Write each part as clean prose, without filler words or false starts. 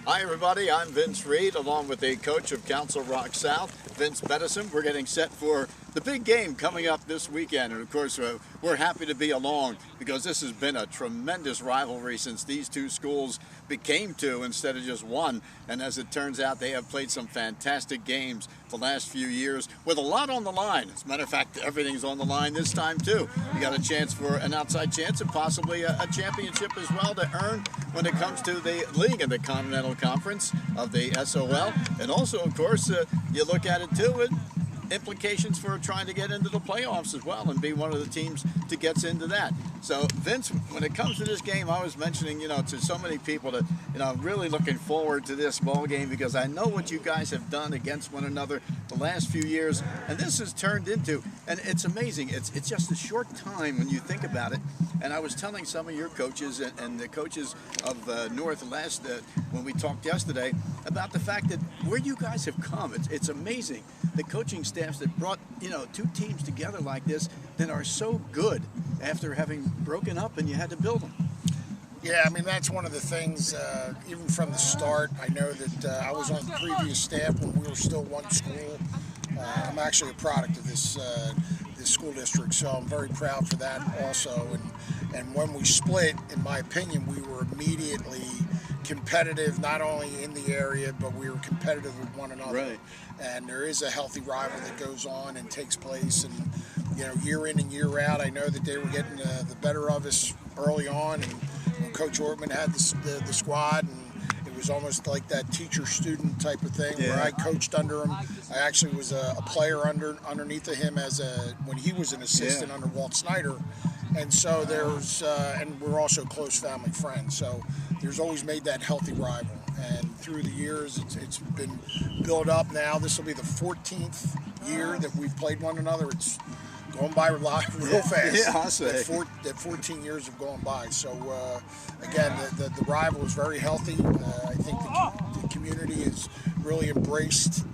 Hi everybody, I'm Vince Reed along with the coach of Council Rock South, Vince Bedesem. We're getting set for the big game coming up this weekend, and of course we're happy to be along because this has been a tremendous rivalry since these two schools became two instead of just one, and as it turns out they have played some fantastic games the last few years with a lot on the line. As a matter of fact, everything's on the line this time too. You got a chance for an outside chance and possibly a championship as well to earn when it comes to the league and the Continental Conference of the SOL, and also of course you look at it too with implications for trying to get into the playoffs as well and be one of the teams that gets into that. So Vince, when it comes to this game, I was mentioning, to so many people that, I'm really looking forward to this ball game because I know what you guys have done against one another the last few years, and this has turned into, and it's amazing, it's just a short time when you think about it. And I was telling some of your coaches and the coaches of North when we talked yesterday about the fact that where you guys have come, it's amazing. The coaching staffs that brought, two teams together like this that are so good after having broken up and you had to build them. Yeah, I mean, that's one of the things, even from the start. I know that I was on the previous staff when we were still one school. I'm actually a product of this school district, so I'm very proud for that also. And when we split, in my opinion, we were immediately competitive, not only in the area, but we were competitive with one another. Right. And there is a healthy rivalry that goes on and takes place, and year in and year out. I know that they were getting the better of us early on, and when Coach Rothman had the squad, and it was almost like that teacher-student type of thing, where I coached under him. I actually was a player underneath of him when he was an assistant under Walt Snyder. And so and we're also close family friends. So there's always made that healthy rival. And through the years, it's been built up now. This will be the 14th year that we've played one another. It's going by real fast. Yeah, I'll say. That 14 years have gone by. So, again, the rival is very healthy. I think the community has really embraced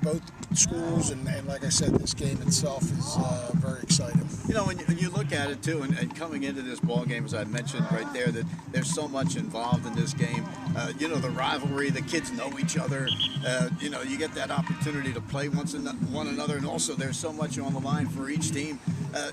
both schools, and like I said, this game itself is very exciting. When you look at it too, and coming into this ball game, as I mentioned right there, that there's so much involved in this game. The rivalry, the kids know each other. You get that opportunity to play one another, and also there's so much on the line for each team.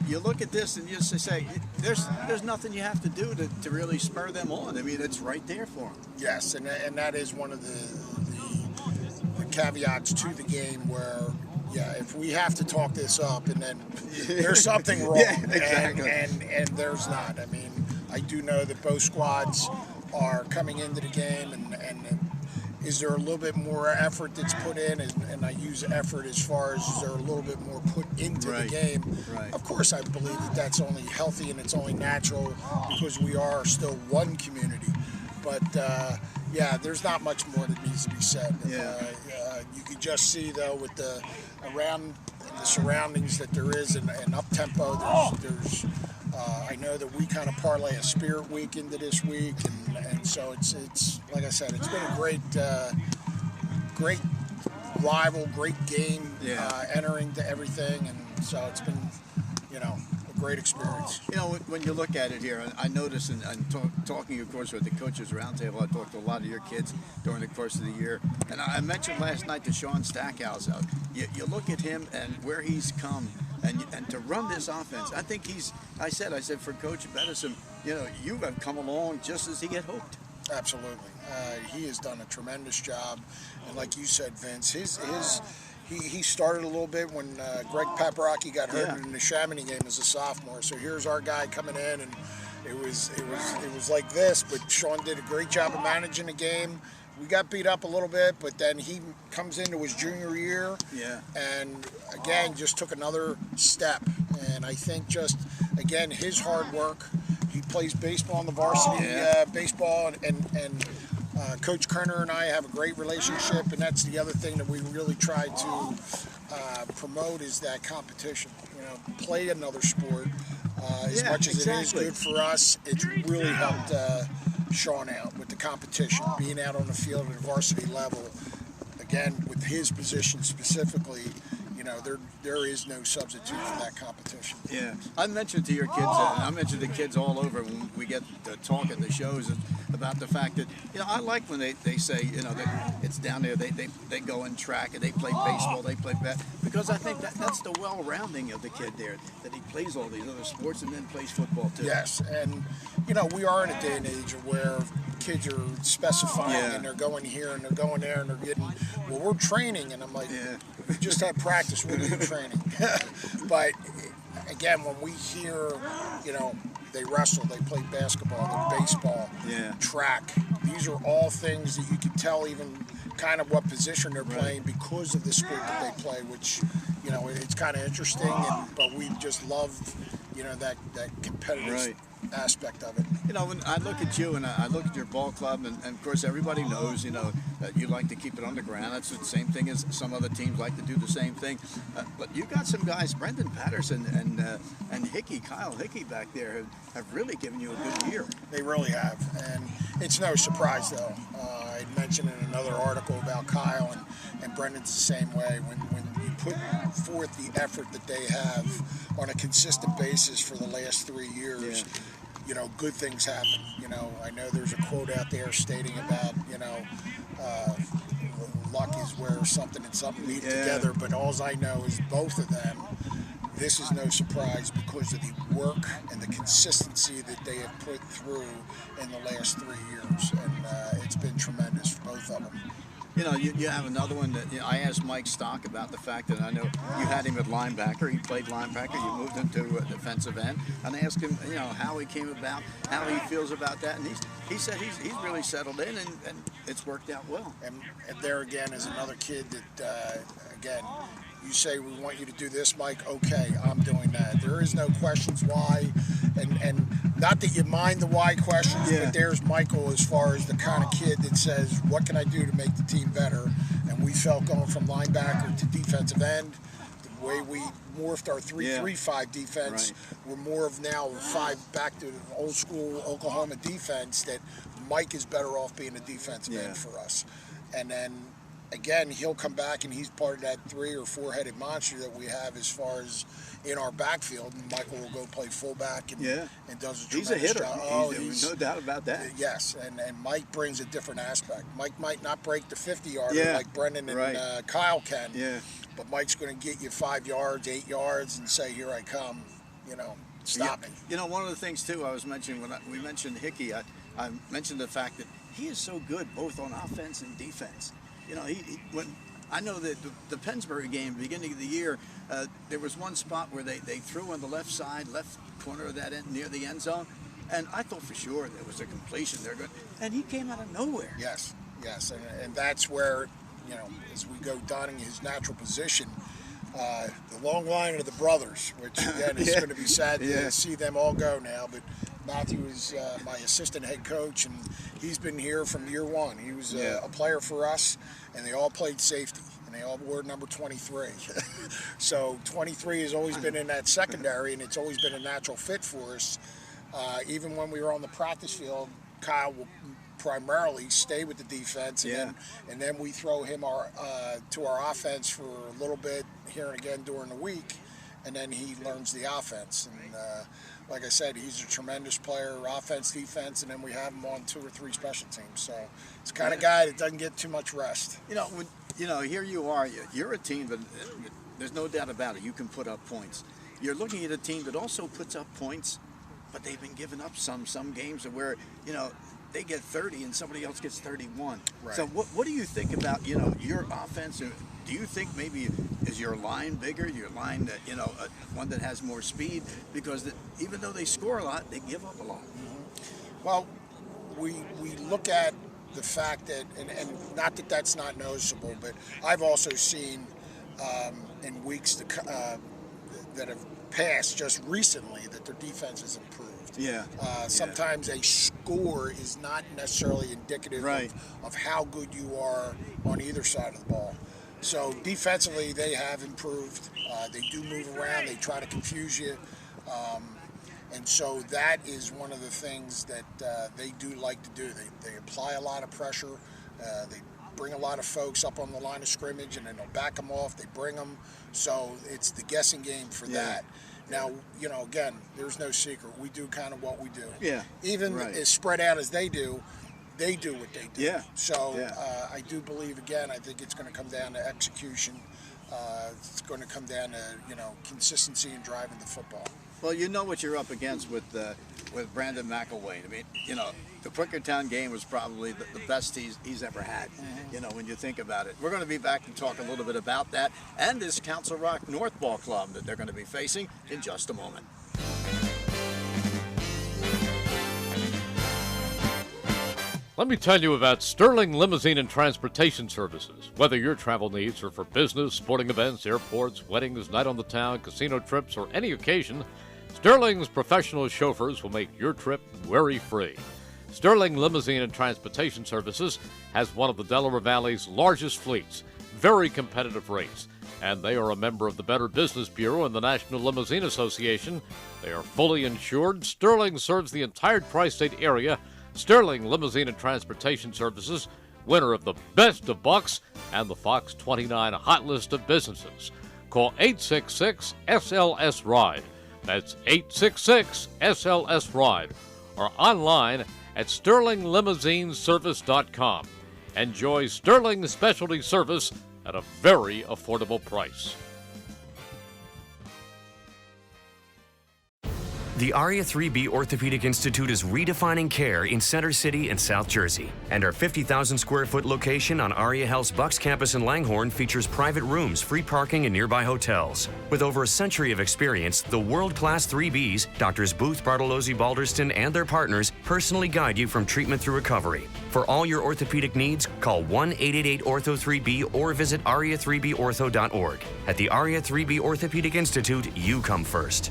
You look at this and you just say, there's nothing you have to do to really spur them on. I mean, it's right there for them. Yes, and that is one of the caveats to the game where, if we have to talk this up and then there's something wrong, exactly. and there's not. I mean, I do know that both squads are coming into the game, and is there a little bit more effort that's put in, and I use effort as far as is there a little bit more put into the game. Right. Of course, I believe that that's only healthy and it's only natural because we are still one community. But there's not much more that needs to be said. You could just see, though, with the surroundings that there is, and up tempo. There's I know that we kind of parlay a spirit week into this week, and so it's like I said, it's been a great rival, great game, entering to everything, and so it's been a great experience. When you look at it here, I notice, and talking, of course, with the coaches roundtable, I talked to a lot of your kids during the course of the year, and I mentioned last night to Sean Stackhouse. You look at him and where he's come, and to run this offense, I think I said for Coach Bedesem, you have come along just as he had hoped. Absolutely. He has done a tremendous job, and like you said, Vince, he started a little bit when Greg Paparocki got hurt in the Chamonix game as a sophomore. So here's our guy coming in, and it was like this. But Sean did a great job of managing the game. We got beat up a little bit, but then he comes into his junior year, and again just took another step. And I think again his hard work. He plays baseball on the varsity baseball, and Coach Kerner and I have a great relationship, and that's the other thing that we really try to promote is that competition. Play another sport. As much as it is good for us, it's really helped Sean out with the competition, being out on the field at a varsity level. Again, with his position specifically, there is no substitute for that competition. Yeah, I mentioned to your kids, I mentioned to kids all over when we get to talk at the shows about the fact that, I like when they say, that it's down there, they go in track and they play baseball, they play bat, because I think that's the well-rounding of the kid there, that he plays all these other sports and then plays football too. Yes, and we are in a day and age where kids are specifying and they're going here and they're going there and they're getting, well, we're training, and I'm like, we just had practice, we're doing training. But again, when we hear, they wrestle, they play basketball, they baseball, track, these are all things that you can tell even kind of what position they're playing because of the sport that they play, which, it's kind of interesting, but we just love, that competitive aspect of it. When I look at you and I look at your ball club, and of course everybody knows, that you like to keep it underground. That's the same thing as some other teams like to do the same thing. But you got some guys, Brendan Patterson and Kyle Hickey back there have really given you a good year. They really have, and it's no surprise though. I mentioned in another article about Kyle and Brendan's the same way. When you put forth the effort that they have on a consistent basis for the last 3 years, good things happen. I know there's a quote out there stating about, luck is where something and something meet together, but all I know is both of them, this is no surprise because of the work and the consistency that they have put through in the last 3 years, and it's been tremendous for both of them. You have another one that I asked Mike Stock about the fact that I know you had him at linebacker. He played linebacker. You moved him to a defensive end, and I asked him, how he came about, how he feels about that, and he said he's really settled in, and it's worked out well. And there again is another kid that again, you say we want you to do this, Mike. Okay, I'm doing that. There is no questions why, and not that you mind the why questions, but there's Michael as far as the kind of kid that says, what can I do to make the team better? And we felt going from linebacker to defensive end, the way we morphed our 3-3-5 defense, we're more of now a 5 back to the old school Oklahoma defense, that Mike is better off being a defensive end for us. And then again, he'll come back and he's part of that 3 or 4 headed monster that we have as far as in our backfield. And Michael will go play fullback and does a tremendous He's a hitter. job. He's no doubt about that. Yes, and Mike brings a different aspect. Mike might not break the 50-yarder like Brendan and Kyle can, but Mike's going to get you 5 yards, 8 yards, and say, here I come, stop me. One of the things too I was mentioning when we mentioned Hickey, I mentioned the fact that he is so good both on offense and defense. When I know that the Pennsbury game, beginning of the year, there was one spot where they threw on the left side, left corner of that end, near the end zone, and I thought for sure there was a completion there, and he came out of nowhere. Yes, and that's where, as we go donning his natural position, the long line of the brothers, which again is going to be sad to see them all go now, but Matthew is my assistant head coach, and he's been here from year one. He was a player for us, and they all played safety, and they all wore number 23. So 23 has always been in that secondary, and it's always been a natural fit for us. Even when we were on the practice field, Kyle will primarily stay with the defense, and then we throw him to our offense for a little bit here and again during the week, and then he learns the offense. And like I said, he's a tremendous player, offense, defense, and then we have him on 2 or 3 special teams. So it's the kind of guy that doesn't get too much rest. Here you are. You're a team that there's no doubt about it. You can put up points. You're looking at a team that also puts up points, but they've been giving up some games where they get 30 and somebody else gets 31. Right. So what do you think about your offense? Do you think maybe is your line bigger? Your line that one that has more speed, because even though they score a lot, they give up a lot. Mm-hmm. Well, we look at the fact that, and not that that's not noticeable, but I've also seen in weeks that have passed just recently that their defense has improved. Sometimes a score is not necessarily indicative of how good you are on either side of the ball. So defensively, they have improved. They do move around. They try to confuse you. And so that is one of the things that they do like to do. They apply a lot of pressure. They bring a lot of folks up on the line of scrimmage, and then they'll back them off. They bring them. So it's the guessing game for that. Now, again, there's no secret. We do kind of what we do. Even as spread out as they do, they do what they do. Yeah. So Yeah. I do believe, again, I think it's going to come down to execution. It's going to come down to, consistency in driving the football. Well, you know what you're up against with Brandon McElwain. I mean, the Quakertown game was probably the best he's ever had, when you think about it. We're going to be back and talk a little bit about that and this Council Rock North Ball Club that they're going to be facing in just a moment. Let me tell you about Sterling Limousine and Transportation Services. Whether your travel needs are for business, sporting events, airports, weddings, night on the town, casino trips, or any occasion, Sterling's professional chauffeurs will make your trip worry-free. Sterling Limousine and Transportation Services has one of the Delaware Valley's largest fleets, very competitive rates, and they are a member of the Better Business Bureau and the National Limousine Association. They are fully insured. Sterling serves the entire tri-state area. Sterling Limousine and Transportation Services, winner of the Best of Bucks and the Fox 29 Hot List of Businesses. Call 866-SLS-RIDE. That's 866-SLS-RIDE. Or online at sterlinglimousineservice.com. Enjoy Sterling specialty service at a very affordable price. The ARIA 3B Orthopedic Institute is redefining care in Center City and South Jersey. And our 50,000 square foot location on ARIA Health's Bucks campus in Langhorne features private rooms, free parking, and nearby hotels. With over a century of experience, the world-class 3Bs, Doctors Booth, Bartolozzi, Balderston, and their partners personally guide you from treatment through recovery. For all your orthopedic needs, call 1-888-ORTHO-3B or visit aria3bortho.org. At the ARIA 3B Orthopedic Institute, you come first.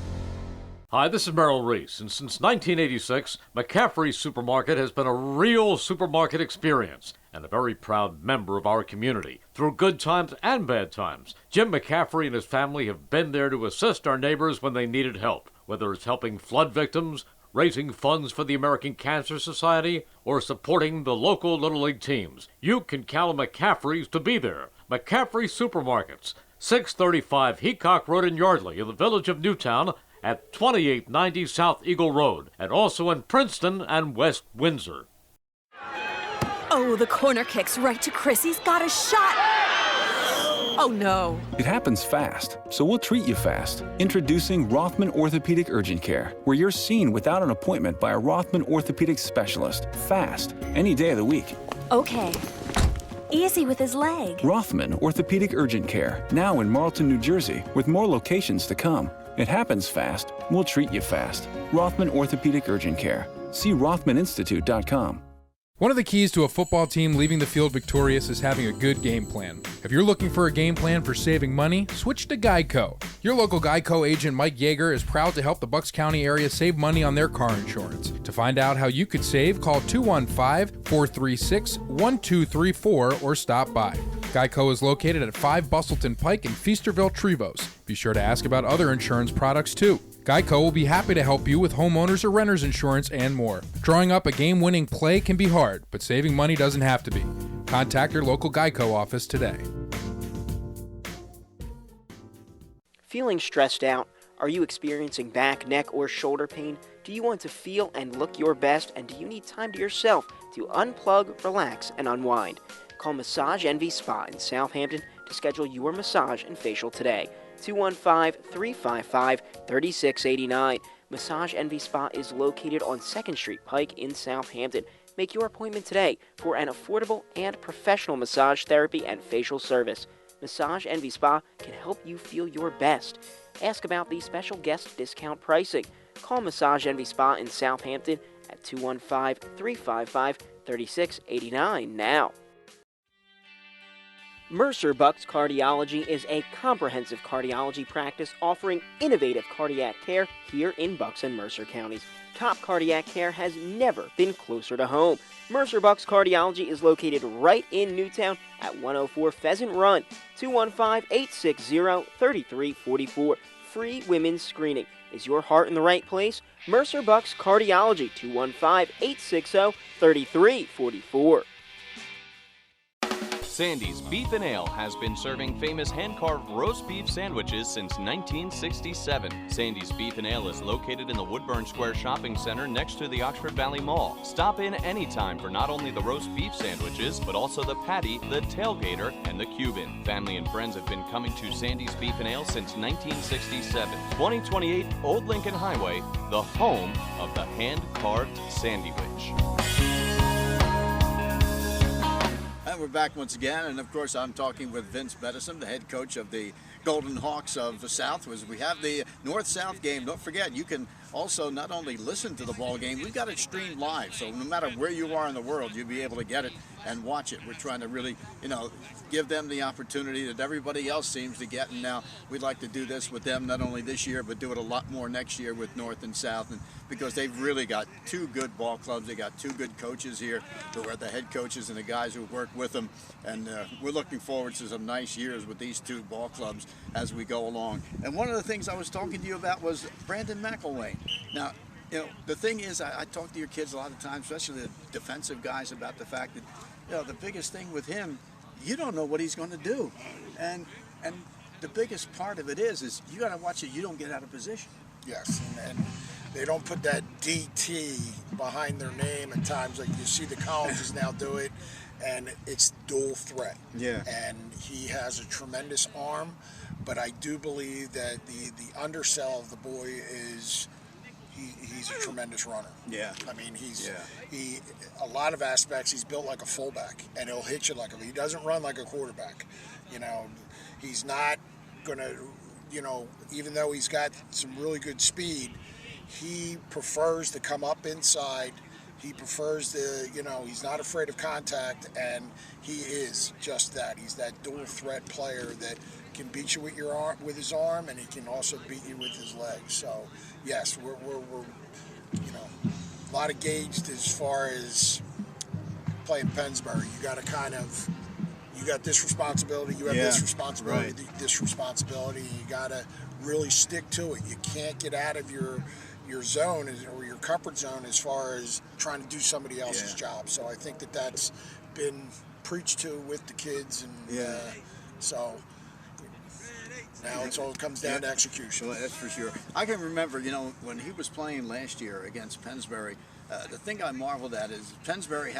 Hi, this is Merrill Reese, and since 1986, McCaffrey Supermarket has been a real supermarket experience and a very proud member of our community. Through good times and bad times, Jim McCaffrey and his family have been there to assist our neighbors when they needed help, whether it's helping flood victims, raising funds for the American Cancer Society, or supporting the local Little League teams. You can count on McCaffrey's to be there. McCaffrey Supermarkets, 635 Heacock Road in Yardley in the village of Newtown, at 2890 South Eagle Road, and also in Princeton and West Windsor. Oh, the corner kick's right to Chris. He's got a shot. Oh, no. It happens fast, so we'll treat you fast. Introducing Rothman Orthopedic Urgent Care, where you're seen without an appointment by a Rothman orthopedic specialist. Fast, any day of the week. Okay. Easy with his leg. Rothman Orthopedic Urgent Care, now in Marlton, New Jersey, with more locations to come. It happens fast. We'll treat you fast. Rothman Orthopedic Urgent Care. See RothmanInstitute.com. One of the keys to a football team leaving the field victorious is having a good game plan. If you're looking for a game plan for saving money, switch to Geico. Your local Geico agent Mike Yeager is proud to help the Bucks County area save money on their car insurance. To find out how you could save, call 215-436-1234 or stop by. Geico is located at 5 Bustleton Pike in Feasterville, Trevose. Be sure to ask about other insurance products too. Geico will be happy to help you with homeowners or renters insurance and more. Drawing up a game-winning play can be hard, but saving money doesn't have to be. Contact your local Geico office today. Feeling stressed out? Are you experiencing back, neck, or shoulder pain? Do you want to feel and look your best? And do you need time to yourself to unplug, relax, and unwind? Call Massage Envy Spa in Southampton to schedule your massage and facial today. 215-355-3689. Massage Envy Spa is located on 2nd Street Pike in Southampton. Make your appointment today for an affordable and professional massage therapy and facial service. Massage Envy Spa can help you feel your best. Ask about the special guest discount pricing. Call Massage Envy Spa in Southampton at 215-355-3689 now. Mercer Bucks Cardiology is a comprehensive cardiology practice offering innovative cardiac care here in Bucks and Mercer counties. Top cardiac care has never been closer to home. Mercer Bucks Cardiology is located right in Newtown at 104 Pheasant Run, 215-860-3344. Free women's screening. Is your heart in the right place? Mercer Bucks Cardiology, 215-860-3344. Sandy's Beef and Ale has been serving famous hand-carved roast beef sandwiches since 1967. Sandy's Beef and Ale is located in the Woodburn Square Shopping Center next to the Oxford Valley Mall. Stop in anytime for not only the roast beef sandwiches, but also the patty, the tailgater, and the Cuban. Family and friends have been coming to Sandy's Beef and Ale since 1967. 2028 Old Lincoln Highway, the home of the hand-carved sandwich. And we're back once again, and of course I'm talking with Vince Bedesem, the head coach of the Golden Hawks of the South. As we have the North-South game, don't forget you can also not only listen to the ball game, we've got it streamed live, so no matter where you are in the world, you'll be able to get it and watch it. We're trying to really, give them the opportunity that everybody else seems to get, and now we'd like to do this with them not only this year, but do it a lot more next year with North and South, and because they've really got two good ball clubs. They got two good coaches here who are the head coaches and the guys who work with them, and we're looking forward to some nice years with these two ball clubs as we go along. And one of the things I was talking to you about was Brandon McElwain. Now, the thing is, I talk to your kids a lot of times, especially the defensive guys, about the fact that, the biggest thing with him, you don't know what he's going to do. And the biggest part of it is you got to watch it. You don't get out of position. Yes, and they don't put that DT behind their name at times like you see the colleges now do it, and it's dual threat. Yeah. And he has a tremendous arm, but I do believe that the undersell of the boy is he's a tremendous runner. Yeah. I mean, he a lot of aspects he's built like a fullback, and he'll hit you like he doesn't run like a quarterback. He's not gonna, even though he's got some really good speed, he prefers to come up inside. He prefers to, he's not afraid of contact, and he is just that. He's that dual threat player that can beat you with your arm, with his arm, and he can also beat you with his legs. So, yes, we're a lot of gauged as far as playing Pennsbury. You got to you got this responsibility, you have this responsibility, right. This responsibility. You got to really stick to it. You can't get out of your zone or your comfort zone as far as trying to do somebody else's job. So I think that's been preached to with the kids, and so now it all comes down to execution. Well, that's for sure. I can remember, when he was playing last year against Pennsbury, the thing I marveled at is Pennsbury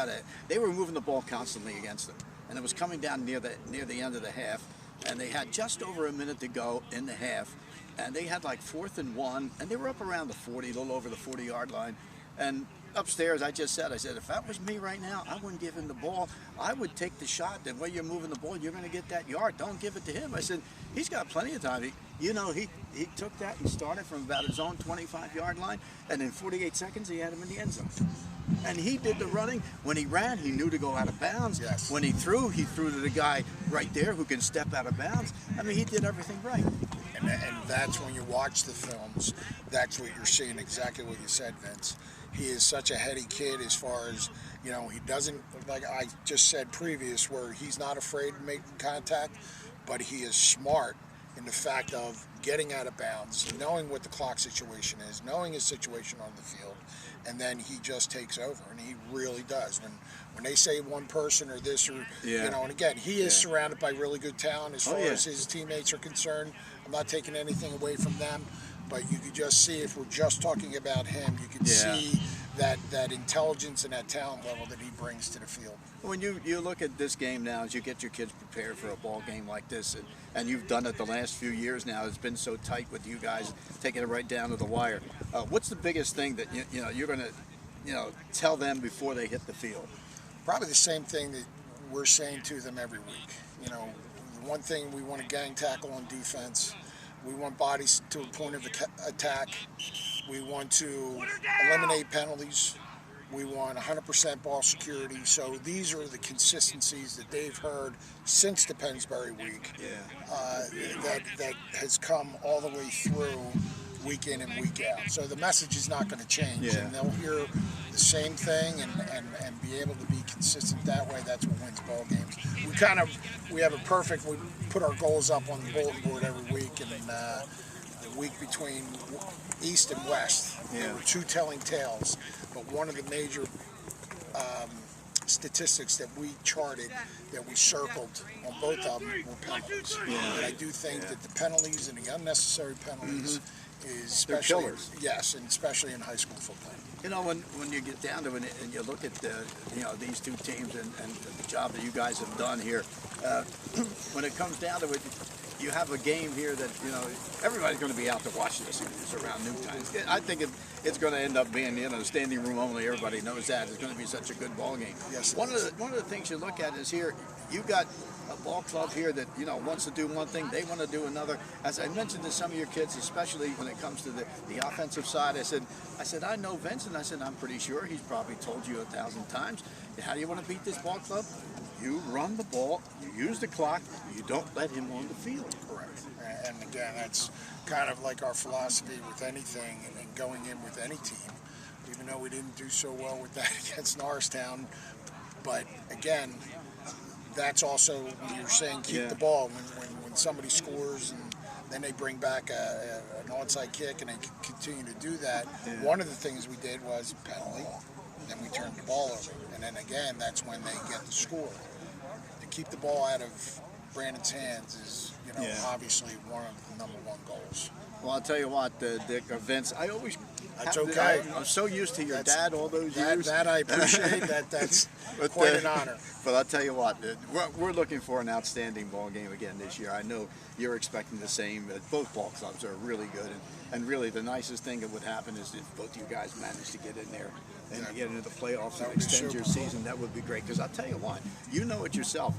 they were moving the ball constantly against them, and it was coming down near the end of the half, and they had just over a minute to go in the half, and they had like 4th and 1, and they were up around the 40, a little over the 40-yard line, and upstairs I said, if that was me right now, I wouldn't give him the ball. I would take the shot. The way you're moving the ball, you're going to get that yard. Don't give it to him. I said, he's got plenty of time. He took that and started from about his own 25-yard line, and in 48 seconds he had him in the end zone. And he did the running. When he ran, he knew to go out of bounds. Yes. When he threw to the guy right there who can step out of bounds. I mean, he did everything right. And that's when you watch the films, that's what you're seeing, exactly what you said, Vince. He is such a heady kid as far as, he doesn't, like I just said previous, where he's not afraid of making contact, but he is smart in the fact of getting out of bounds, knowing what the clock situation is, knowing his situation on the field, and then he just takes over, and he really does. When they say one person or this or, and again, he is surrounded by really good talent as far as his teammates are concerned. I'm not taking anything away from them, but you could just see, if we're just talking about him, you can see that intelligence and that talent level that he brings to the field. When you look at this game now, as you get your kids prepared for a ball game like this, and you've done it the last few years now, it's been so tight with you guys taking it right down to the wire. What's the biggest thing that you're going to tell them before they hit the field? Probably the same thing that we're saying to them every week. The one thing, we want to gang tackle on defense. We want bodies to a point of attack. We want to eliminate penalties. We want 100% ball security. So these are the consistencies that they've heard since the Pennsbury week that has come all the way through week in and week out. So the message is not going to change, and they'll hear the same thing and be able to be consistent that way. That's what wins ball games. We have a perfect, we put our goals up on the bulletin board every week, and the week between East and West, there were two telling tales, but one of the major statistics that we charted, that we circled on both of them were penalties. And I do think that the penalties and the unnecessary penalties is especially, killers. yes, and especially in high school football. You know, when you get down to it and you look at these two teams and the job that you guys have done here, when it comes down to it, you have a game here that, you know, everybody's going to be out to watch this. It's around noontime. I think it's going to end up being, you know, standing room only. Everybody knows that. It's going to be such a good ball game. Yes. One of the things you look at is here, you got a ball club here that, you know, wants to do one thing, they want to do another. As I mentioned to some of your kids, especially when it comes to the offensive side, I said, I know Vincent. I said, I'm pretty sure he's probably told you 1,000 times, how do you want to beat this ball club? You run the ball, you use the clock, you don't let him on the field. Correct. And again, that's kind of like our philosophy with anything and going in with any team, even though we didn't do so well with that against Norristown. But again, that's also when you're saying keep the ball. When somebody scores and then they bring back an onside kick and they continue to do that, one of the things we did was penalty, then we turned the ball over. And then again, that's when they get the score. To keep the ball out of Brandon's hands is, you know, obviously one of the #1 goals. Well, I'll tell you what, Dick, Vince, I always... That's okay. I'm so used to your dad all those years. That I appreciate. That's quite an honor. But I'll tell you what, we're looking for an outstanding ball game again this year. I know you're expecting the same. Both ball clubs are really good. And really the nicest thing that would happen is if both you guys manage to get in there and get into the playoffs and extend your season. That would be great. Because I'll tell you what, you know it yourself.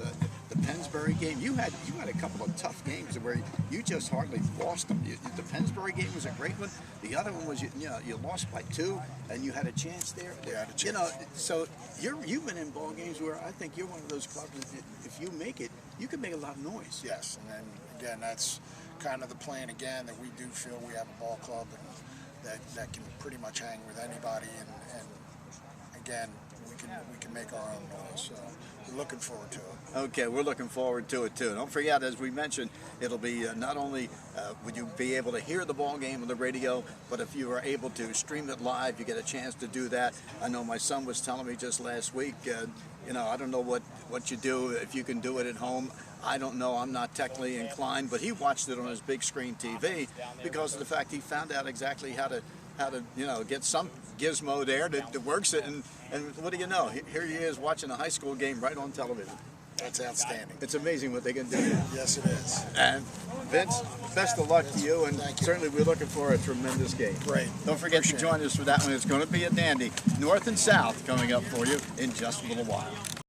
The Pennsbury game, you had a couple of tough games where you just hardly lost them. The Pennsbury game was a great one. The other one was you lost by 2 and you had a chance there. You know, so you've been in ball games where I think you're one of those clubs that if you make it, you can make a lot of noise. Yes, and then again, that's kind of the plan again, that we do feel we have a ball club and that can pretty much hang with anybody, and again, we can make our own noise. So we're looking forward to it. Okay, we're looking forward to it too. Don't forget, as we mentioned, it'll be not only would you be able to hear the ball game on the radio, but if you are able to stream it live, you get a chance to do that. I know my son was telling me just last week, you know, I don't know what you do, if you can do it at home. I don't know, I'm not technically inclined, but he watched it on his big screen TV because of the fact he found out exactly how to you know, get some gizmo there that works it, and what do you know, here he is watching a high school game right on television. That's outstanding. It's amazing what they can do. Yes, it is. And Vince, best of luck to you, and certainly we're looking for a tremendous game. Great. Don't forget to join us for that one. It's going to be a dandy. North and South coming up for you in just a little while.